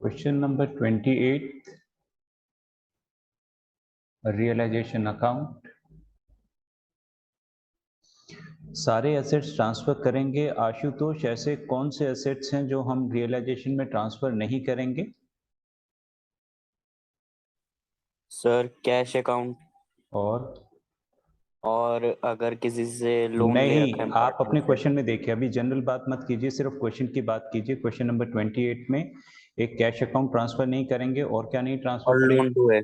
Question number 28, realization account. सारे assets transfer करेंगे। आशुतोष, ऐसे कौन से एसेट्स हैं जो हम रियलाइजेशन में ट्रांसफर नहीं करेंगे? सर कैश अकाउंट और अगर किसी से लोन ले रखा है नहीं, आप अपने से। क्वेश्चन में देखिए, अभी जनरल बात मत कीजिए, सिर्फ क्वेश्चन की बात कीजिए। क्वेश्चन नंबर 28 में एक कैश अकाउंट ट्रांसफर नहीं करेंगे और क्या नहीं ट्रांसफर और करेंगे? लोन टू है।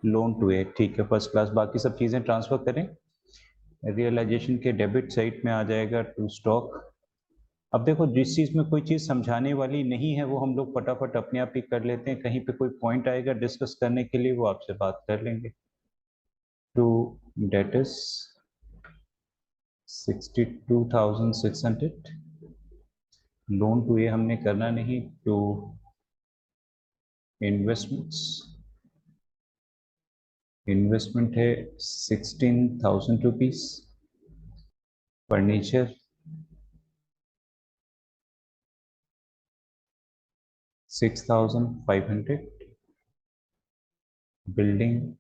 लोन टू है, ठीक है, फर्स्ट क्लास। बाकी सब चीजें ट्रांसफर करें। रियलाइजेशन के डेबिट साइड में आ जाएगा टू स्टॉक। अब देखो, जिस चीज में कोई चीज समझाने वाली नहीं है वो हम लोग फटाफट अपने आप ही कर लेते हैं। कहीं पे कोई पॉइंट आएगा डिस्कस करने के लिए, वो आपसे बात कर लेंगे। To debtors 62,600। लोन टू ये हमने करना नहीं। टू इन्वेस्टमेंट्स, इन्वेस्टमेंट है 16,000 rupees. Furniture 6,500। Building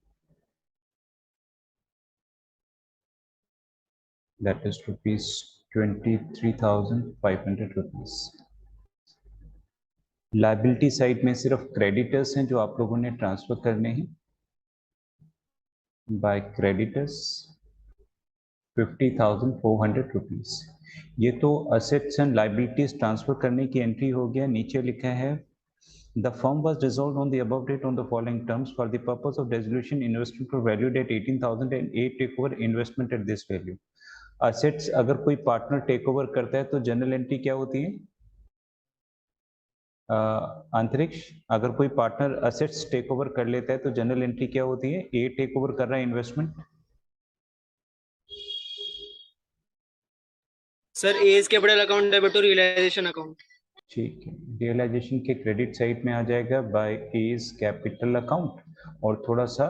that is rupees 23,500 rupees. Liability side में सिर्फ क्रेडिटर्स हैं जो आप लोगों ने ट्रांसफर करने हैं। By creditors 50,400 rupees. ये तो असेट्स एंड लाइबिलिटीज ट्रांसफर करने की एंट्री हो गया। नीचे लिखा है The firm was dissolved on the above date on the following terms for the purpose of dissolution investment for valued at 18,000 and A take over investment at this value. Assets अगर कोई partner take over करता है तो general entry क्या होती है? अंतरिक्ष, अगर कोई पार्टनर असेट्स टेक ओवर कर लेता है तो जनरल एंट्री क्या होती है? ए टेक ओवर कर रहा है investment. Sir A is capital account debit to realisation account. ठीक है, रियलाइजेशन के क्रेडिट साइड में आ जाएगा बाय इज कैपिटल अकाउंट, और थोड़ा सा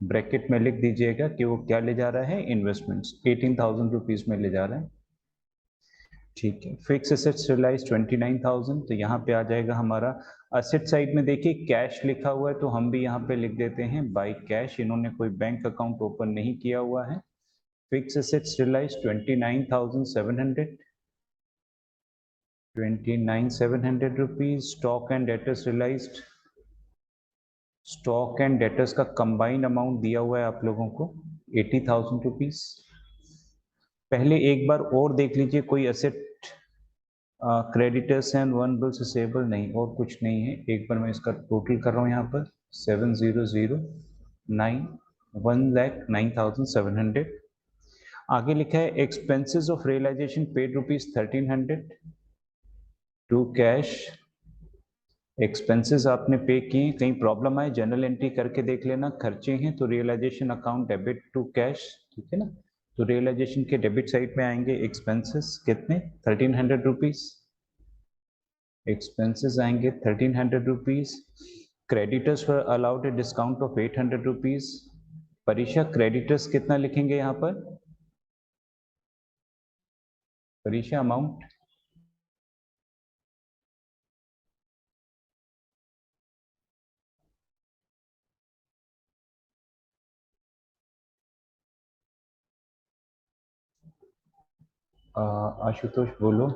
ब्रैकेट में लिख दीजिएगा कि वो क्या ले जा रहा है? इन्वेस्टमेंट्स 18,000 रुपीज में ले जा रहा है। ठीक है, फिक्स एसेट्स रियलाइज 29,000, तो यहाँ पे आ जाएगा हमारा असेट साइड में। देखिए कैश लिखा हुआ है तो हम भी यहाँ पे लिख देते हैं बाय कैश। इन्होंने कोई बैंक अकाउंट ओपन नहीं किया हुआ है। Fix assets realise 29,700, 29,700 rupees. Stock and debtors realised, stock and debtors का कंबाइंड अमाउंट दिया हुआ है आप लोगों को 80,000 रुपीज। पहले एक बार और देख लीजिए, कोई asset creditors and one bills receivable नहीं, और कुछ नहीं है। एक बार मैं इसका टोटल कर रहा हूँ यहाँ पर 7,009, 1,09,700। आगे लिखा है expenses of realisation paid rupees 1,300 to cash. Expenses आपने पे किए, कहीं प्रॉब्लम आए जनरल एंट्री करके देख लेना। खर्चे हैं तो realisation account debit to cash, ठीक है ना। तो रियलाइजेशन के डेबिट साइड में आएंगे एक्सपेंसेस कितने? 1,300 रुपीज। एक्सपेंसेस आएंगे 1,300 rupees. Creditors for allowed a discount of 800 rupees. परीक्षा, क्रेडिटर्स कितना लिखेंगे यहाँ पर? परीक्षा अमाउंट आशुतोष बोलो।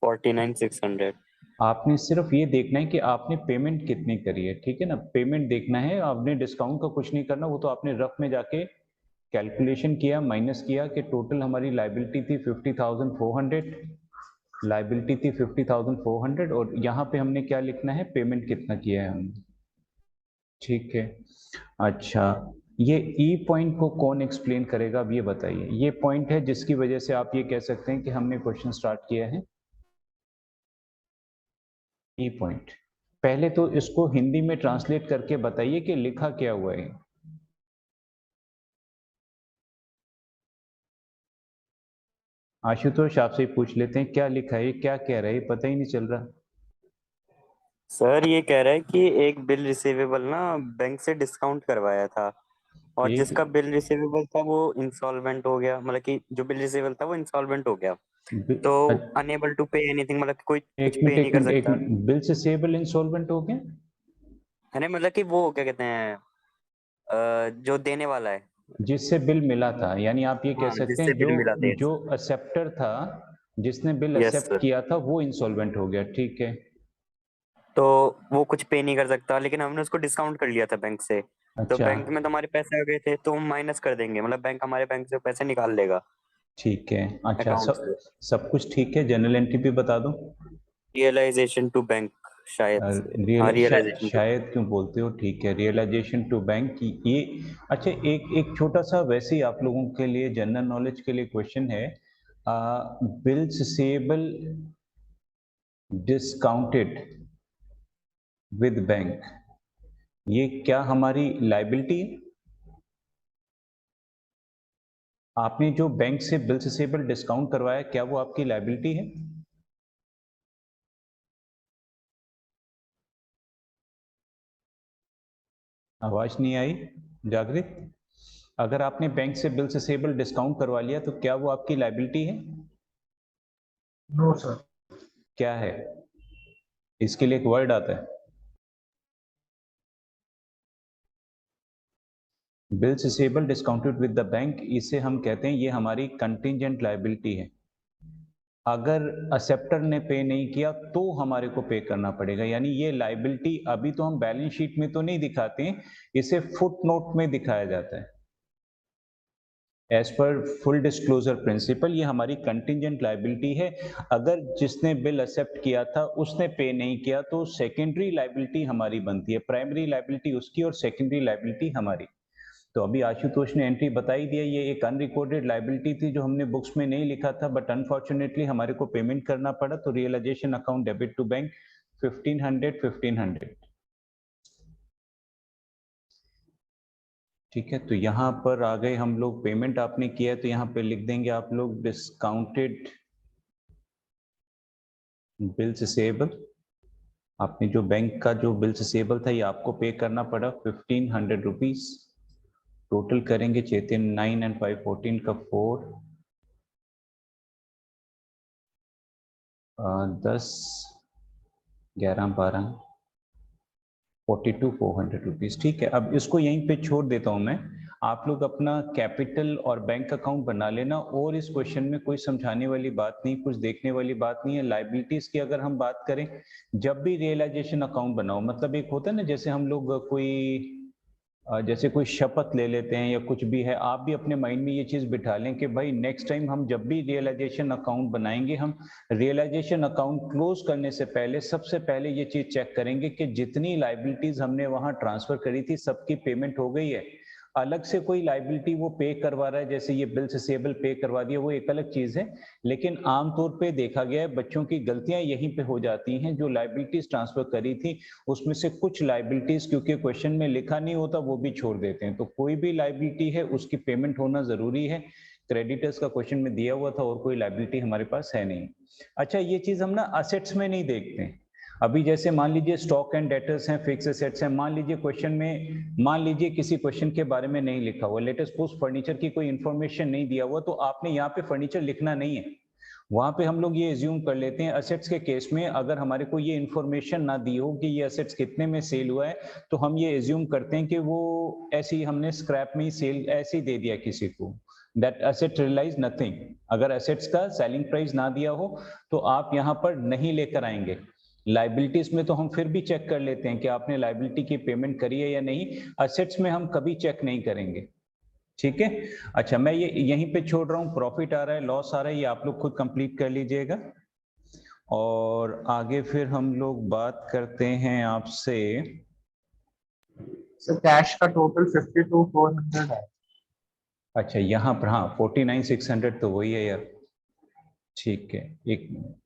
49,600। आपने सिर्फ ये देखना है कि आपने पेमेंट कितनी करी है, ठीक है ना। पेमेंट देखना है, आपने डिस्काउंट का कुछ नहीं करना। वो तो आपने रफ में जाके कैलकुलेशन किया, माइनस किया कि टोटल हमारी लाइबिलिटी थी 50,400, लाइबिलिटी थी 50,400, और यहाँ पे हमने क्या लिखना है? पेमेंट कितना किया है हमने, ठीक है। अच्छा, ये ई पॉइंट को कौन एक्सप्लेन करेगा? अब ये बताइए। ये पॉइंट है जिसकी वजह से आप ये कह सकते हैं कि हमने क्वेश्चन स्टार्ट किया है। ई पॉइंट, पहले तो इसको हिंदी में ट्रांसलेट करके बताइए कि लिखा क्या हुआ है। आशुतोष, आपसे पूछ लेते हैं क्या लिखा है, क्या कह रहा है, पता ही नहीं चल रहा। सर ये कह रहा है कि एक बिल रिसीवेबल ना बैंक से डिस्काउंट करवाया था और एक जिसका बिल रिसीवेबल था वो इंसॉल्वेंट हो गया, मतलब कि जो बिल रिसीवेबल था वो इंसॉल्वेंट हो गया, तो अनेबल टू पे एनीथिंग, मतलब कि कोई कुछ पे नहीं कर सकता बिल से सेबल इंसॉल्वेंट हो गया। है ना, मतलब कि वो क्या कहते हैं, जो देने वाला है, जिससे बिल मिला था, यानी आप ये कह हाँ सकते जिससे हैं बिल मिला था। जो एक्सेप्टर था, जिसने बिल यस एक्सेप्ट सर। किया था, वो इंसॉल्वेंट हो गया, ठीक है। तो वो कुछ पे नहीं कर सकता, लेकिन हमने उसको डिस्काउंट कर लिया था बैंक से, तो अच्छा, बैंक में तो हमारे पैसे आ गए थे, तो हम माइनस कर देंगे, मतलब बैंक हमारे बैंक से पैसे निकाल लेगा ठीक है। अच्छा, अकाउंट से। सब कुछ ठीक है। जनरल एंट्री भी बता दो। रियलाइजेशन टू बैंक, शायद से, हाँ रियलाइजेशन टू। शायद क्यों बोलते हो, ठीक है, रियलाइजेशन टू बैंक की ये। अच्छा, एक छोटा सा वैसे ही आप लोगों के लिए जनरल नॉलेज के लिए क्वेश्चन है। बिल्स सेबल डिस्काउंटेड विद बैंक, ये क्या हमारी लाइबिलिटी है? आपने जो बैंक से बिल्स सेबल डिस्काउंट करवाया, क्या वो आपकी लाइबिलिटी है? आवाज नहीं आई जागृत। अगर आपने बैंक से बिल सेबल डिस्काउंट करवा लिया तो क्या वो आपकी लाइबिलिटी है? No sir. क्या है? इसके लिए एक वर्ड आता है, बिल सेबल डिस्काउंटेड विद द बैंक। इसे हम कहते हैं ये हमारी कंटिंजेंट लाइबिलिटी है। अगर एक्सेप्टर ने पे नहीं किया तो हमारे को पे करना पड़ेगा, यानी ये लाइबिलिटी अभी तो हम बैलेंस शीट में तो नहीं दिखाते हैं, इसे फुट नोट में दिखाया जाता है। As per full disclosure principal ये हमारी कंटिंजेंट लाइबिलिटी है। अगर जिसने बिल एक्सेप्ट किया था उसने पे नहीं किया तो सेकेंडरी लाइबिलिटी हमारी बनती है, प्राइमरी लाइबिलिटी उसकी और सेकेंडरी लाइबिलिटी हमारी। तो अभी आशुतोष ने एंट्री बताई दिया, ये एक अनरिकॉर्डेड लाइबिलिटी थी जो हमने बुक्स में नहीं लिखा था, बट अनफॉर्चुनेटली हमारे को पेमेंट करना पड़ा। तो realisation account debit to bank 1500। ठीक है, तो यहाँ पर आ गए हम लोग, पेमेंट आपने किया है तो यहाँ पे लिख देंगे आप लोग डिस्काउंटेड बिल्स सेबल। आपने जो बैंक का जो बिल्स सेबल था ये आपको पे करना पड़ा 1500 रुपीज। टोटल करेंगे चेतन 9 and 5 14 का 4 10 11 12 42,400 रुपीज। ठीक है, अब इसको यहीं पे छोड़ देता हूं मैं। आप लोग अपना कैपिटल और बैंक अकाउंट बना लेना, और इस क्वेश्चन में कोई समझाने वाली बात नहीं, कुछ देखने वाली बात नहीं है। लाइबिलिटीज की अगर हम बात करें, जब भी रियलाइजेशन अकाउंट बनाओ, मतलब एक होता है ना, जैसे हम लोग कोई जैसे कोई शपथ ले लेते हैं या कुछ भी है, आप भी अपने माइंड में ये चीज बिठा लें कि भाई नेक्स्ट टाइम हम जब भी रियलाइजेशन अकाउंट बनाएंगे, हम रियलाइजेशन अकाउंट क्लोज करने से पहले सबसे पहले ये चीज चेक करेंगे कि जितनी लाइबिलिटीज हमने वहां ट्रांसफर करी थी सबकी पेमेंट हो गई है। अलग से कोई लाइबिलिटी वो पे करवा रहा है, जैसे ये बिल सेबल पे करवा दिया, वो एक अलग चीज है। लेकिन आमतौर पे देखा गया है बच्चों की गलतियां यहीं पे हो जाती हैं। जो लाइबिलिटीज ट्रांसफर करी थी उसमें से कुछ लाइबिलिटीज क्योंकि क्वेश्चन में लिखा नहीं होता वो भी छोड़ देते हैं। तो कोई भी लाइबिलिटी है उसकी पेमेंट होना जरूरी है। क्रेडिटर्स का क्वेश्चन में दिया हुआ था और कोई लाइबिलिटी हमारे पास है नहीं। अच्छा, ये चीज हम ना असेट्स में नहीं देखते। अभी जैसे मान लीजिए स्टॉक एंड डेटर्स हैं, फिक्स एसेट्स हैं, मान लीजिए क्वेश्चन में, मान लीजिए किसी क्वेश्चन के बारे में नहीं लिखा हुआ, लेटेस्ट सपोज फर्नीचर की कोई इंफॉर्मेशन नहीं दिया हुआ, तो आपने यहाँ पे फर्नीचर लिखना नहीं है। वहां पे हम लोग ये एज्यूम कर लेते हैं असेट्स के केस में, अगर हमारे को ये इंफॉर्मेशन ना दी हो कि ये असेट्स कितने में सेल हुआ है, तो हम ये एज्यूम करते हैं कि वो ऐसे ही हमने स्क्रैप में ही सेल ऐसे ही दे दिया किसी को, दैट असेट रियलाइज नथिंग। अगर असेट्स का सेलिंग प्राइस ना दिया हो तो आप यहाँ पर नहीं लेकर आएंगे। लाइबिलिटीज में तो हम फिर भी चेक कर लेते हैं कि आपने लाइबिलिटी की पेमेंट करी है या नहीं, असेट्स में हम कभी चेक नहीं करेंगे। ठीक है, अच्छा मैं ये यहीं पे छोड़ रहा हूँ। प्रॉफिट आ रहा है, लॉस आ रहा है, ये आप लोग खुद कंप्लीट कर लीजिएगा। और आगे फिर हम लोग बात करते हैं आपसे। सर कैश का टोटल 52,400 है। अच्छा, यहाँ पर हाँ 49,600 तो वही है यार। ठीक है, एक मिनट।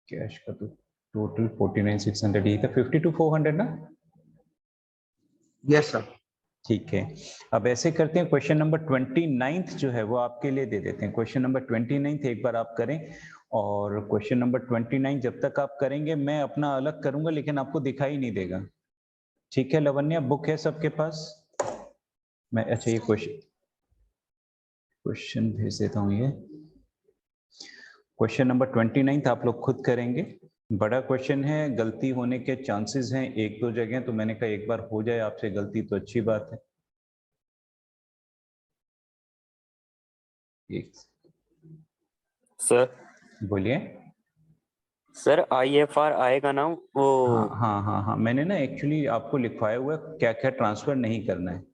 कैश का तो टोटल 49,600 ही था, 52,400 ना। Yes sir. ठीक है, अब ऐसे करते हैं, क्वेश्चन नंबर 29 जो है वो आपके लिए दे देते हैं। क्वेश्चन नंबर 29 एक बार आप करें, और क्वेश्चन नंबर 29 जब तक आप करेंगे मैं अपना अलग करूंगा लेकिन आपको दिखाई नहीं देगा। ठीक है लवन्या, बुक है सबके पास? मैं अच्छा ये क्वेश्चन भेज देता हूँ। ये क्वेश्चन नंबर 29 आप लोग खुद करेंगे। बड़ा क्वेश्चन है, गलती होने के चांसेस हैं एक दो जगह, तो मैंने कहा एक बार हो जाए आपसे गलती तो अच्छी बात है। एक सर बोलिए। सर IFR आएगा ना वो? हाँ हाँ हाँ हाँ, मैंने ना एक्चुअली आपको लिखवाया हुआ है क्या क्या ट्रांसफर नहीं करना है,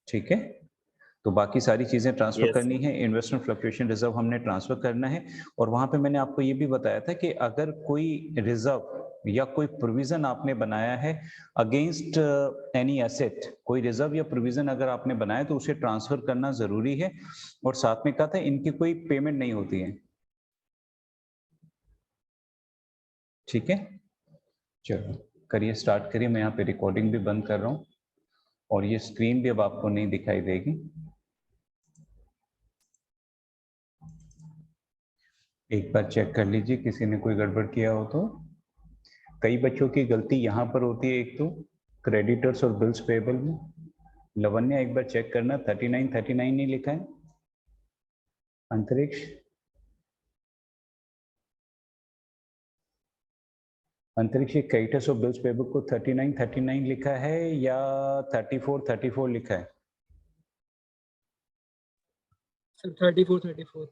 ठीक है? तो बाकी सारी चीजें ट्रांसफर यस करनी है, इन्वेस्टमेंट फ्लक्चुएशन रिजर्व हमने ट्रांसफर करना है। और वहां पे मैंने आपको ये भी बताया था कि अगर कोई रिजर्व या कोई प्रोविजन आपने बनाया है अगेंस्ट एनी एसेट, कोई रिजर्व या प्रोविजन अगर आपने बनाया तो उसे ट्रांसफर करना जरूरी है। और साथ में कहा था इनकी कोई पेमेंट नहीं होती है, ठीक है? चलो करिए, स्टार्ट करिए। मैं यहाँ पे रिकॉर्डिंग भी बंद कर रहा हूँ और ये स्क्रीन भी अब आपको नहीं दिखाई देगी। एक बार चेक कर लीजिए किसी ने कोई गड़बड़ किया हो तो। कई बच्चों की गलती यहाँ पर होती है, एक तो क्रेडिटर्स और बिल्स पेबल में। लवन्या एक बार चेक करना, 39 नहीं लिखा है? अंतरिक्ष, अंतरिक्ष क्रेडिटर्स और बिल्स पेबल को 39 लिखा है या 34 लिखा है? सर 34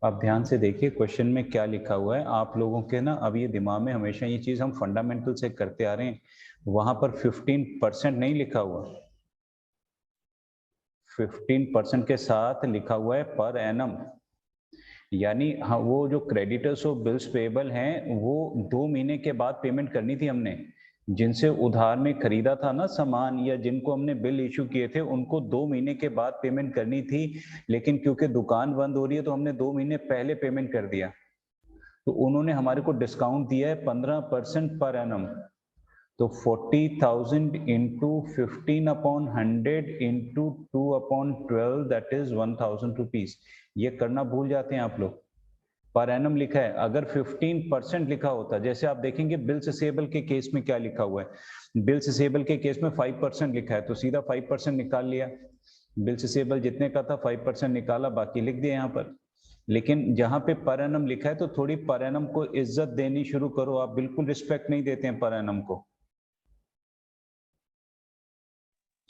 आप ध्यान से देखिए क्वेश्चन में क्या लिखा हुआ है। आप लोगों के ना अब ये दिमाग में हमेशा ये चीज हम फंडामेंटल से करते आ रहे हैं, वहां पर 15% नहीं लिखा हुआ, 15% के साथ लिखा हुआ है पर एनम। यानी हाँ, वो जो क्रेडिटर्स और बिल्स पेबल हैं वो 2 महीने के बाद पेमेंट करनी थी हमने। जिनसे उधार में खरीदा था ना सामान या जिनको हमने बिल इशू किए थे उनको 2 महीने के बाद पेमेंट करनी थी, लेकिन क्योंकि दुकान बंद हो रही है तो हमने 2 महीने पहले पेमेंट कर दिया। तो उन्होंने हमारे को डिस्काउंट दिया है 15% पर एनम। तो 40,000 into 15/100 into 2/12 that is 1,000 rupees. ये करना भूल जाते हैं आप लोग। पर एनम लिखा है, अगर 15% लिखा होता, जैसे आप देखेंगे बिल सेबल के केस में क्या लिखा हुआ है, बिल सेबल के केस में 5% लिखा है तो सीधा 5% निकाल लिया। बिल सेबल जितने का था 5% निकाला, बाकी लिख दिया यहाँ पर। लेकिन जहां पे पर एनम लिखा है तो थोड़ी पर एनम को इज्जत देनी शुरू करो। आप बिल्कुल रिस्पेक्ट नहीं देते हैं पर एनम को।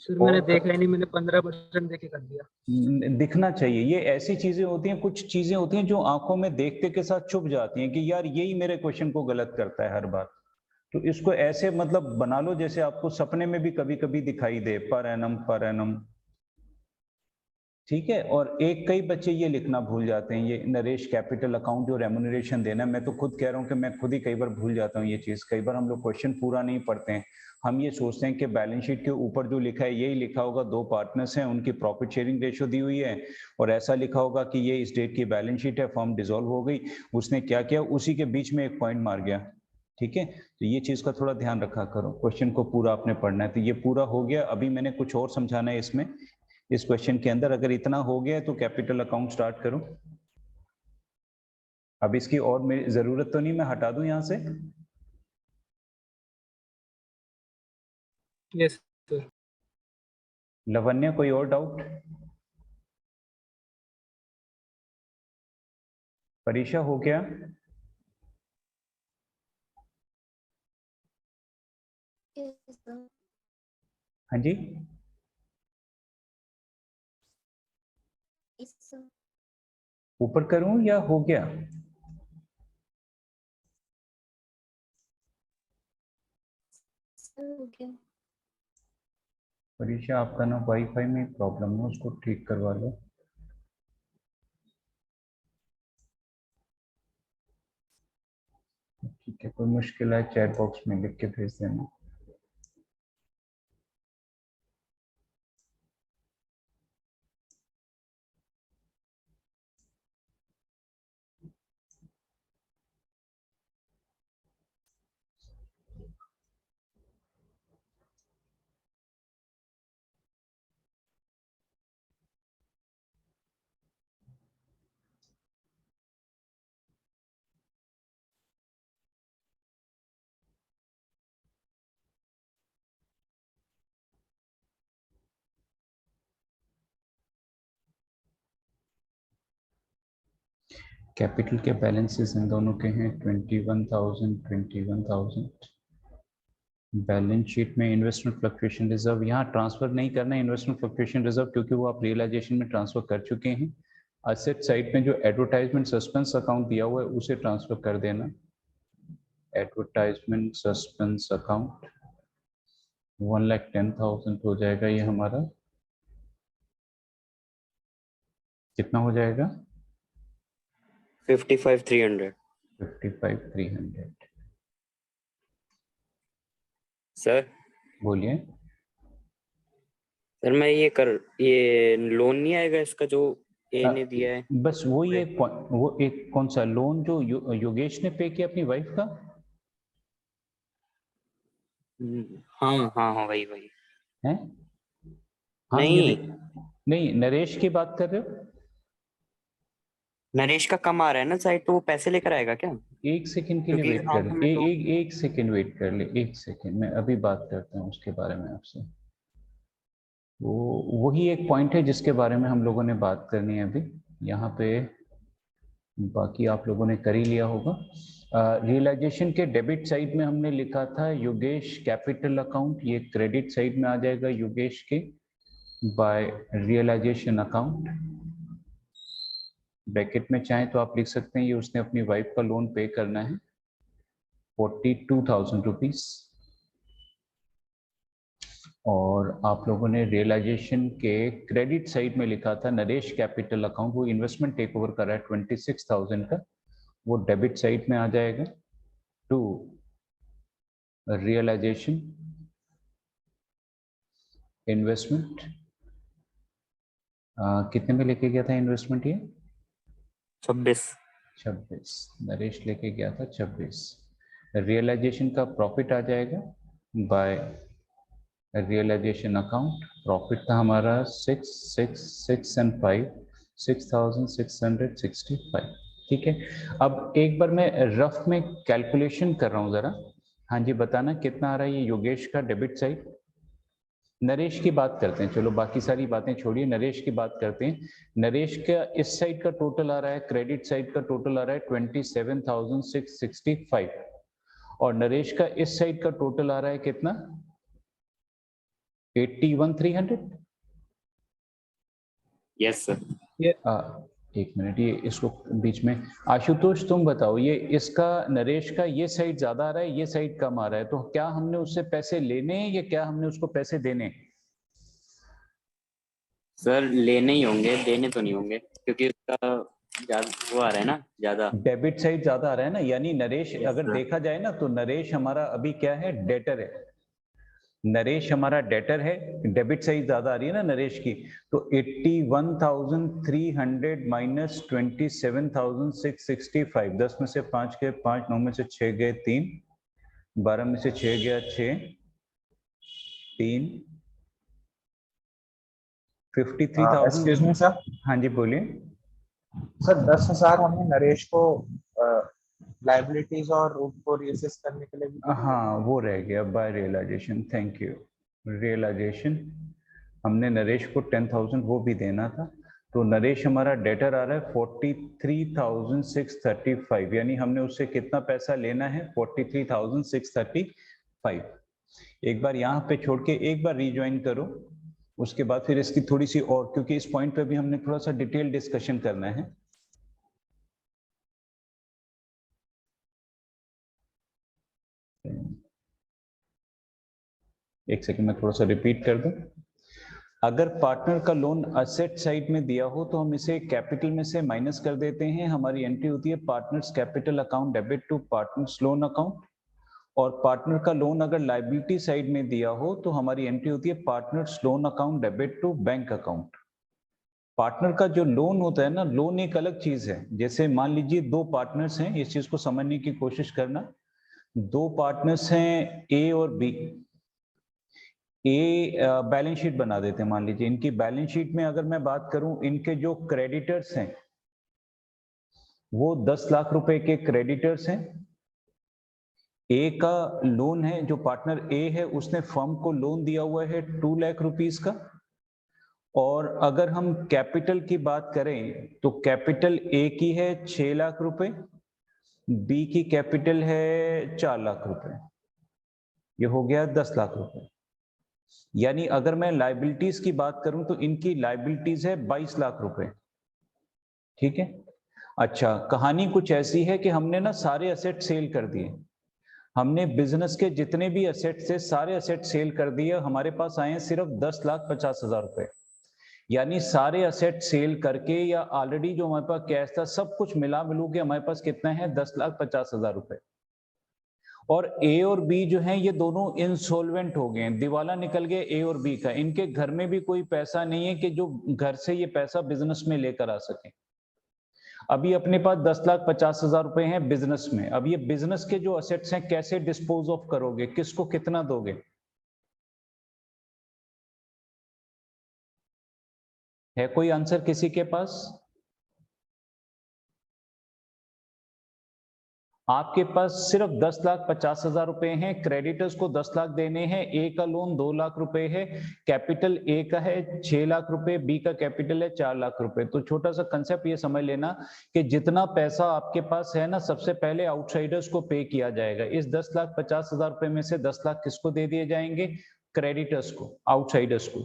सर मैंने और देखा ही नहीं, मैंने 15% देके कर दिया। दिखना चाहिए। ये ऐसी चीजें होती हैं, कुछ चीजें होती हैं जो आंखों में देखते के साथ चुभ जाती हैं कि यार यही मेरे क्वेश्चन को गलत करता है हर बार। तो इसको ऐसे मतलब बना लो जैसे आपको सपने में भी कभी कभी दिखाई दे, पर एनम पर एनम, ठीक है? और एक कई बच्चे ये लिखना भूल जाते हैं, ये नरेश कैपिटल अकाउंट जो रेम्यूनरेशन देना है, मैं तो खुद कह रहा हूँ कि मैं खुद ही कई बार भूल जाता हूँ ये चीज। कई बार हम लोग क्वेश्चन पूरा नहीं पढ़ते हैं, हम ये सोचते हैं कि बैलेंस शीट के ऊपर जो लिखा है यही लिखा होगा, दो पार्टनर्स हैं उनकी प्रॉफिट शेयरिंग रेशियो दी हुई है और ऐसा लिखा होगा कि ये इस डेट की बैलेंस शीट है, फर्म डिसॉल्व हो गई, उसने क्या किया उसी के बीच में एक पॉइंट मार गया, ठीक है? तो ये चीज का थोड़ा ध्यान रखा करो, क्वेश्चन को पूरा आपने पढ़ना है। तो ये पूरा हो गया, अभी मैंने कुछ और समझाना है इसमें, इस क्वेश्चन के अंदर। अगर इतना हो गया है तो कैपिटल अकाउंट स्टार्ट करो। अब इसकी और मेरी जरूरत तो नहीं, मैं हटा दूं यहां से? Yes sir. लवन्या कोई और डाउट? परीक्षा हो गया? हाँ जी, ऊपर करूं या हो गया? परीक्षा आपका ना वाईफाई में प्रॉब्लम है, उसको ठीक करवा लो। ठीक है, कोई मुश्किल है चैट बॉक्स में लिख के भेज देना। कैपिटल के बैलेंसेस इन दोनों के हैं 21,000। बैलेंस शीट में इन्वेस्टमेंट फ्लक्चुएशन रिजर्व यहाँ ट्रांसफर नहीं करना है इन्वेस्टमेंट फ्लक्चुएशन रिजर्व, क्योंकि वो आप रियलाइजेशन में ट्रांसफर कर चुके हैं। असेट साइड में जो एडवर्टाइजमेंट सस्पेंस अकाउंट दिया हुआ है उसे ट्रांसफर कर देना। एडवर्टाइजमेंट सस्पेंस अकाउंट 1,10,000 हो जाएगा। ये हमारा कितना हो जाएगा? 55,300। 55,300। सर बोलिए। सर मैं ये लोन नहीं आएगा इसका जो ए ने दिया है? बस वो ये वो एक कौन सा लोन जो योगेश ने पे किया अपनी वाइफ का? हाँ हाँ हाँ वही है? हाँ नहीं नहीं, नरेश की बात कर रहे हो? नरेश का कम आ रहा है ना साइड, तो वो पैसे लेकर आएगा क्या? एक सेकंड के लिए वेट कर ले, एक सेकंड वेट कर ले, एक सेकंड, मैं अभी बात करता हूँ उसके बारे में आपसे। वो वही एक पॉइंट है जिसके बारे में हम लोगों ने बात करनी है अभी। यहाँ पे बाकी आप लोगों ने कर ही लिया होगा। रियलाइजेशन के डेबिट साइड में हमने लिखा था योगेश कैपिटल अकाउंट, ये क्रेडिट साइड में आ जाएगा योगेश के बाय रियलाइजेशन अकाउंट। ब्रैकेट में चाहे तो आप लिख सकते हैं ये उसने अपनी वाइफ का लोन पे करना है 42,000 रुपीज। और आप लोगों ने रियलाइजेशन के क्रेडिट साइड में लिखा था नरेश कैपिटल अकाउंट, वो इन्वेस्टमेंट टेक ओवर कर रहा है 26,000 का, वो डेबिट साइड में आ जाएगा टू रियलाइजेशन इन्वेस्टमेंट। कितने में लेके गया था इन्वेस्टमेंट? ये 26 नरेश लेके गया था 26। रियलाइजेशन का प्रॉफिट आ जाएगा बाय रियलाइजेशन अकाउंट। प्रॉफिट था हमारा 6 and 5 6,665। ठीक है, अब एक बार मैं रफ में कैलकुलेशन कर रहा हूँ जरा। हाँ जी बताना कितना आ रहा है ये योगेश का डेबिट साइड। नरेश की बात करते हैं, चलो बाकी सारी बातें छोड़िए, नरेश की बात करते हैं। नरेश का इस साइड का टोटल आ रहा है, क्रेडिट साइड का टोटल आ रहा है 27,665 और नरेश का इस साइड का टोटल आ रहा है कितना? 81,300। Yes sir. एक मिनट, ये इसको बीच में आशुतोष तुम बताओ, ये इसका नरेश का ये साइड ज्यादा आ रहा है, ये साइड कम आ रहा है, तो क्या हमने उससे पैसे लेने हैं या क्या हमने उसको पैसे देने? सर लेने ही होंगे, देने तो नहीं होंगे, क्योंकि उसका ज्यादा वो आ रहा है ना, ज्यादा डेबिट साइड ज्यादा आ रहा है ना, यानी नरेश Yes, अगर sir. देखा जाए ना तो नरेश हमारा अभी क्या है? डेटर है। नरेश हमारा डेटर है, डेबिट साइड ज्यादा आ रही है ना नरेश की, तो 81,300 माइनस 27,665, 10 में से 5 गए 5, 9 में से 6 गए 3, 12 में से 6 गया 6, 3, 53,000। Excuse me sir. हाँ जी बोलिए सर 10,000 हमने नरेश को लाइबिलिटीज और उनको रीअसेस करने के लिए भी दिए। हाँ वो रह गया by realisation, thank you. Realisation हमने नरेश को 10,000 वो भी देना था, तो नरेश हमारा डेटर आ रहा है 43,635, यानी हमने उससे कितना पैसा लेना है? 43,635। एक बार यहाँ पे छोड़ के एक बार रिज्वाइन करो, उसके बाद फिर इसकी थोड़ी सी और, क्योंकि इस पॉइंट पे भी हमने थोड़ा सा डिटेल डिस्कशन करना है। एक सेकंड में थोड़ा सा रिपीट कर दूं। अगर पार्टनर का लोन असेट साइड में दिया हो तो हम इसे कैपिटल में से माइनस कर देते हैं, हमारी एंट्री होती है partners capital account debit to partners loan account. और पार्टनर का लोन अगर लायबिलिटी साइड में दिया हो तो हमारी एंट्री होती है partners loan account debit to bank account. Partner का जो लोन होता है ना, लोन एक अलग चीज है। जैसे मान लीजिए दो पार्टनर्स हैं, इस चीज को समझने की कोशिश करना। दो पार्टनर्स हैं ए और बी। ए बैलेंस शीट बना देते हैं, मान लीजिए इनकी बैलेंस शीट में अगर मैं बात करूं, इनके जो क्रेडिटर्स हैं वो 10 लाख रुपए के क्रेडिटर्स हैं। ए का लोन है, जो पार्टनर ए है उसने फर्म को लोन दिया हुआ है 2 लाख रुपीस का, और अगर हम कैपिटल की बात करें तो कैपिटल ए की है 6 लाख रुपए, बी की कैपिटल है 4 लाख रुपए, ये हो गया 10 लाख रुपए। यानी अगर मैं लाइबिलिटीज की बात करूं तो इनकी लाइबिलिटीज है 22 लाख रुपए। ठीक है। अच्छा, कहानी कुछ ऐसी है कि हमने ना सारे असेट सेल कर दिए, हमने बिजनेस के जितने भी असेट थे सारे असेट सेल कर दिए, हमारे पास आए हैं सिर्फ 10,50,000 रुपए। यानी सारे असेट सेल करके या ऑलरेडी जो हमारे पास कैश था सब कुछ मिला मिलू के हमारे पास कितना है 10,50,000 रुपए। और ए और बी जो हैं ये दोनों इंसॉल्वेंट हो गए हैं, दिवाला निकल गए ए और बी का। इनके घर में भी कोई पैसा नहीं है कि जो घर से ये पैसा बिजनेस में लेकर आ सके। अभी अपने पास 10,50,000 रुपए हैं बिजनेस में। अब ये बिजनेस के जो असेट्स हैं कैसे डिस्पोज ऑफ करोगे, किसको कितना दोगे? है कोई आंसर किसी के पास? आपके पास सिर्फ 10,50,000 रुपए हैं, क्रेडिटर्स को 10 लाख देने हैं, ए का लोन 2 लाख रुपए है, कैपिटल ए का है 6 लाख रुपए, बी का कैपिटल है 4 लाख रुपए। तो छोटा सा कंसेप्ट ये समझ लेना कि जितना पैसा आपके पास है ना, सबसे पहले आउटसाइडर्स को पे किया जाएगा। इस 10,50,000 रुपए में से 10 लाख किसको दे दिए जाएंगे? क्रेडिटर्स को, आउटसाइडर्स को।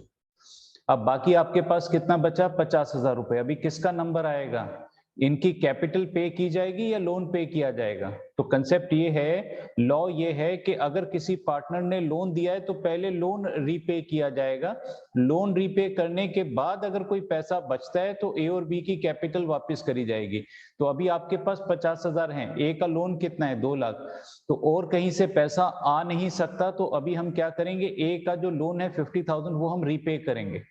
अब बाकी आपके पास कितना बचा? 50,000 रुपए। अभी किसका नंबर आएगा? इनकी कैपिटल पे की जाएगी या लोन पे किया जाएगा? तो कंसेप्ट ये है, लॉ ये है कि अगर किसी पार्टनर ने लोन दिया है तो पहले लोन रीपे किया जाएगा। लोन रीपे करने के बाद अगर कोई पैसा बचता है तो ए और बी की कैपिटल वापस करी जाएगी। तो अभी आपके पास 50,000 हैं, ए का लोन कितना है? 2 लाख। तो और कहीं से पैसा आ नहीं सकता, तो अभी हम क्या करेंगे? ए का जो लोन है 50,000 वो हम रीपे करेंगे।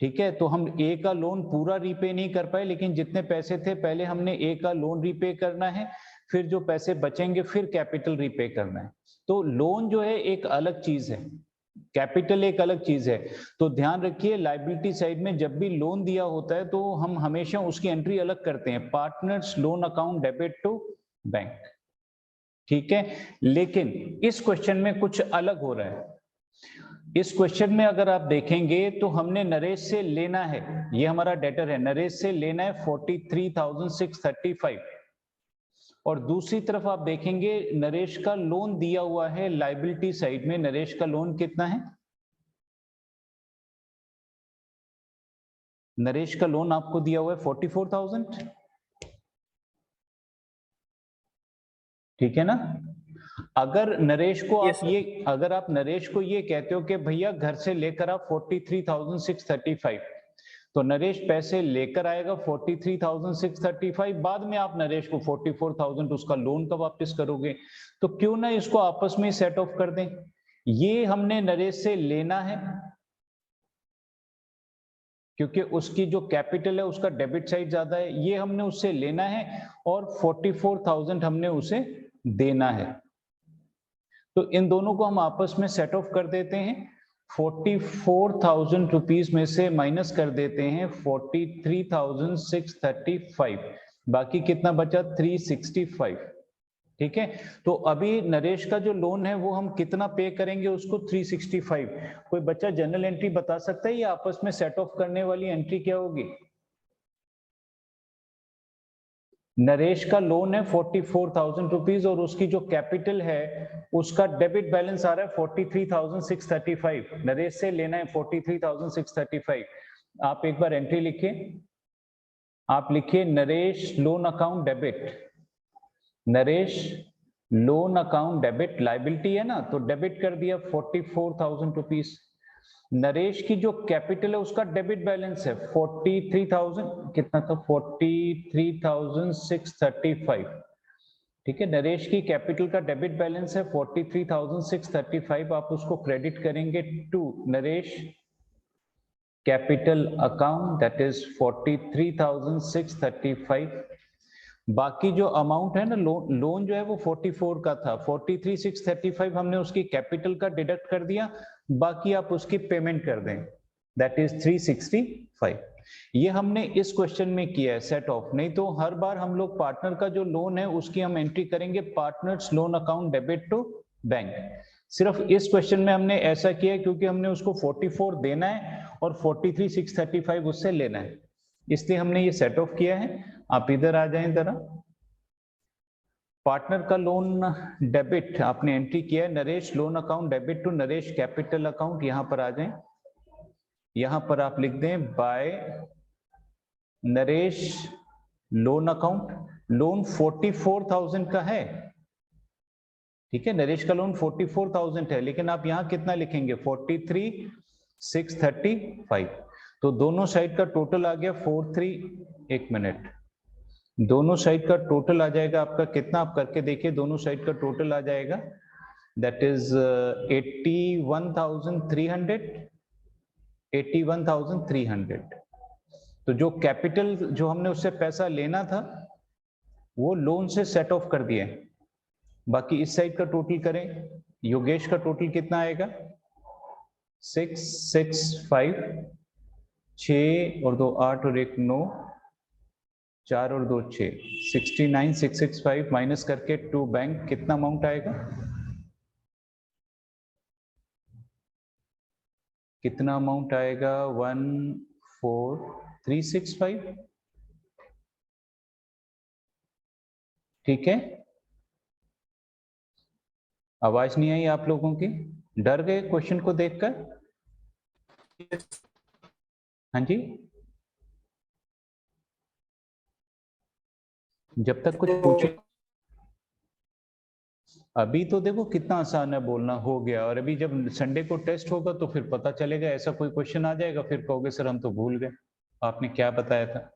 ठीक है, तो हम ए का लोन पूरा रीपे नहीं कर पाए, लेकिन जितने पैसे थे पहले हमने ए का लोन रीपे करना है, फिर जो पैसे बचेंगे फिर कैपिटल रीपे करना है। तो लोन जो है एक अलग चीज है, कैपिटल एक अलग चीज है। तो ध्यान रखिए, लायबिलिटी साइड में जब भी लोन दिया होता है तो हम हमेशा उसकी एंट्री अलग करते हैं, partners loan account debit to bank. ठीक है, लेकिन इस क्वेश्चन में कुछ अलग हो रहा है। इस क्वेश्चन में अगर आप देखेंगे तो हमने नरेश से लेना है, ये हमारा डेटर है, नरेश से लेना है 43,635, और दूसरी तरफ आप देखेंगे नरेश का लोन दिया हुआ है लायबिलिटी साइड में। नरेश का लोन कितना है? नरेश का लोन आपको दिया हुआ है 44,000। ठीक है ना? अगर नरेश को आप ये, अगर आप नरेश को ये कहते हो कि भैया घर से लेकर आप 43,635, तो नरेश पैसे लेकर आएगा 43,635, बाद में आप नरेश को 44,000 उसका लोन का वापस करोगे। तो क्यों ना इसको आपस में सेट ऑफ कर दें। ये हमने नरेश से लेना है क्योंकि उसकी जो कैपिटल है उसका डेबिट साइड ज्यादा है, ये हमने उससे लेना है, और 44,000 हमने उसे देना है। तो इन दोनों को हम आपस में सेट ऑफ कर देते हैं। 44,000 रुपीज में से माइनस कर देते हैं 43,635, बाकी कितना बचा? 365। ठीक है, तो अभी नरेश का जो लोन है वो हम कितना पे करेंगे उसको? 365। कोई बच्चा जनरल एंट्री बता सकता है ये आपस में सेट ऑफ करने वाली एंट्री क्या होगी? नरेश का लोन है 44,000 रुपीज और उसकी जो कैपिटल है उसका डेबिट बैलेंस आ रहा है 43,635। नरेश से लेना है 43,635। आप एक बार एंट्री लिखिए, आप लिखिए Naresh loan account debit, Naresh loan account debit, liability है ना, तो डेबिट कर दिया 44,000 रुपीज। नरेश की जो कैपिटल है उसका डेबिट बैलेंस है 43,000, कितना था? 43,635। ठीक है, नरेश की कैपिटल का डेबिट बैलेंस है 43,635, आप उसको क्रेडिट करेंगे to Naresh capital account, that is 43,635। बाकी जो अमाउंट है ना, लोन जो है वो 44 का था, 43,635 हमने उसकी कैपिटल का डिडक्ट कर दिया, बाकी आप उसकी पेमेंट कर दें, दैट इज 365। ये हमने इस क्वेश्चन में किया है सेट ऑफ। नहीं तो हर बार हम लोग पार्टनर का जो लोन है उसकी हम एंट्री करेंगे partners loan account debit to bank. सिर्फ इस क्वेश्चन में हमने ऐसा किया क्योंकि हमने उसको 44 देना है और 43,635 उससे लेना है, इसलिए हमने ये सेट ऑफ किया है। आप इधर आ जाएं जरा। पार्टनर का लोन डेबिट आपने एंट्री किया है, Naresh loan account debit to Naresh capital account, यहां पर आ जाएं। यहां पर आप लिख दें by Naresh loan account, loan 44,000 का है, ठीक है, नरेश का लोन 44,000 है, लेकिन आप यहां कितना लिखेंगे 43,635, तो दोनों साइड का टोटल आ गया एक मिनट, दोनों साइड का टोटल आ जाएगा आपका कितना, आप करके देखिए, दोनों साइड का टोटल आ जाएगा दैट इज 81,300। तो जो कैपिटल जो हमने उससे पैसा लेना था वो लोन से सेट ऑफ कर दिए, बाकी इस साइड का टोटल करें, योगेश का टोटल कितना आएगा 665, 6 और 2 8 और 1 9, 4 और 2 6, 69,665 माइनस करके टू बैंक कितना अमाउंट आएगा, कितना अमाउंट आएगा 14,365, ठीक है। आवाज नहीं आई आप लोगों की, डर गए क्वेश्चन को देखकर? हाँ जी, जब तक कुछ पूछे, अभी तो देखो कितना आसान है बोलना, हो गया, और अभी जब संडे को टेस्ट होगा तो फिर पता चलेगा, ऐसा कोई क्वेश्चन आ जाएगा फिर कहोगे सर हम तो भूल गए आपने क्या बताया था।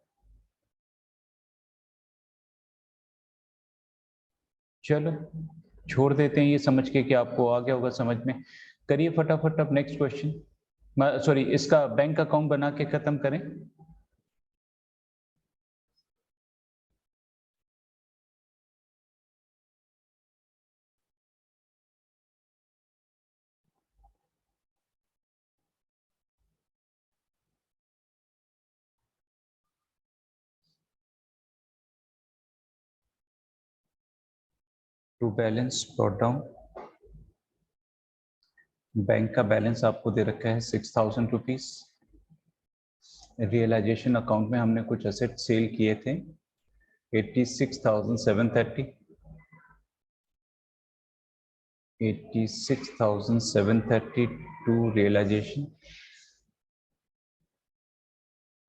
चलो छोड़ देते हैं ये समझ के कि आपको आ गया होगा समझ में। करिए फटाफट अब नेक्स्ट क्वेश्चन, सॉरी इसका बैंक अकाउंट बना के खत्म करें। To balance brought down, bank का बैलेंस आपको दे रखा है 6,000 रुपीज। रियलाइजेशन अकाउंट में हमने कुछ एसेट सेल किए थे 86,730, 86,730 टू रियलाइजेशन,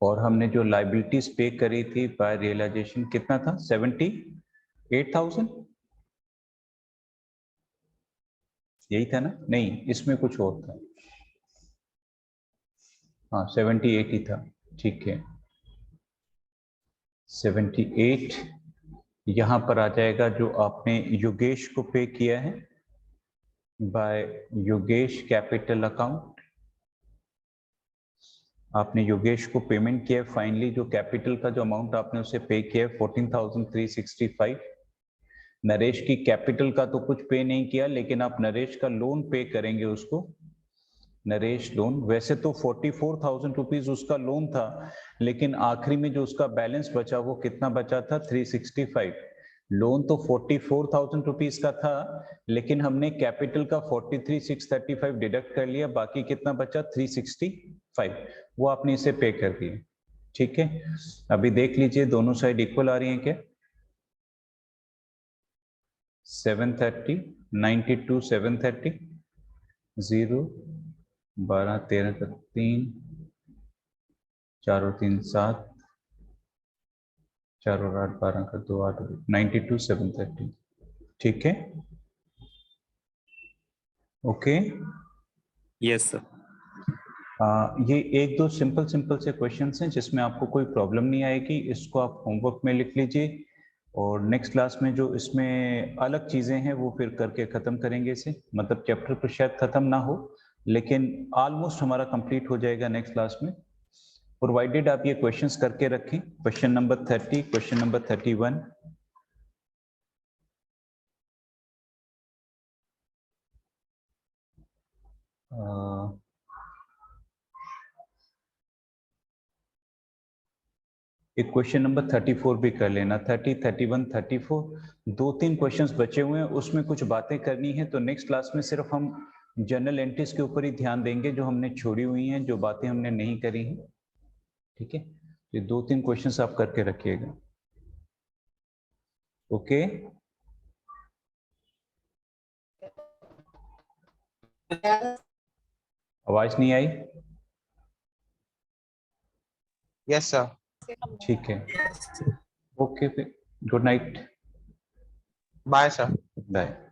और हमने जो लाइबिलिटीज पे करी थी बाय रियलाइजेशन कितना था 78,000, यही था ना, नहीं इसमें कुछ और था, हाँ 78 ही था, ठीक है 78 यहां पर आ जाएगा जो आपने योगेश को पे किया है बाय योगेश कैपिटल अकाउंट, आपने योगेश को पेमेंट किया है, फाइनली जो कैपिटल का जो अमाउंट आपने उसे पे किया है 14,365। नरेश की कैपिटल का तो कुछ पे नहीं किया, लेकिन आप नरेश का लोन पे करेंगे उसको, नरेश लोन, वैसे तो 44,000 रुपीज उसका लोन था, लेकिन आखिरी में जो उसका बैलेंस बचा वो कितना बचा था 365। लोन तो 44,000 रुपीज का था, लेकिन हमने कैपिटल का 43,635 डिडक्ट कर लिया, बाकी कितना बचा 365, वो आपने इसे पे कर दिया, ठीक है। अभी देख लीजिए दोनों साइड इक्वल आ रही हैं क्या, 730, 92, 730, 0, 12, 13 का 3, 4 और 3 7, 4 और 8 12 का 2 8, 92, 730, ठीक है, ओके। Yes sir. ये एक दो सिंपल से क्वेश्चंस हैं जिसमें आपको कोई प्रॉब्लम नहीं आएगी, इसको आप होमवर्क में लिख लीजिए, और नेक्स्ट क्लास में जो इसमें अलग चीजें हैं वो फिर करके खत्म करेंगे इसे, मतलब चैप्टर तो शायद खत्म ना हो लेकिन ऑलमोस्ट हमारा कंप्लीट हो जाएगा नेक्स्ट क्लास में, प्रोवाइडेड आप ये क्वेश्चंस करके रखें। क्वेश्चन नंबर 30, क्वेश्चन नंबर 31, एक क्वेश्चन नंबर 34 भी कर लेना, 30, 31, 34, 2-3 क्वेश्चंस बचे हुए हैं, उसमें कुछ बातें करनी है, तो नेक्स्ट क्लास में सिर्फ हम जर्नल एंट्रीज के ऊपर ही ध्यान देंगे जो हमने छोड़ी हुई हैं, जो बातें हमने नहीं करी हैं। ठीक है, ये 2-3 क्वेश्चंस आप करके रखिएगा। ओके, आवाज नहीं आई? Yes sir. ठीक है, okay, good night, bye sir. Bye.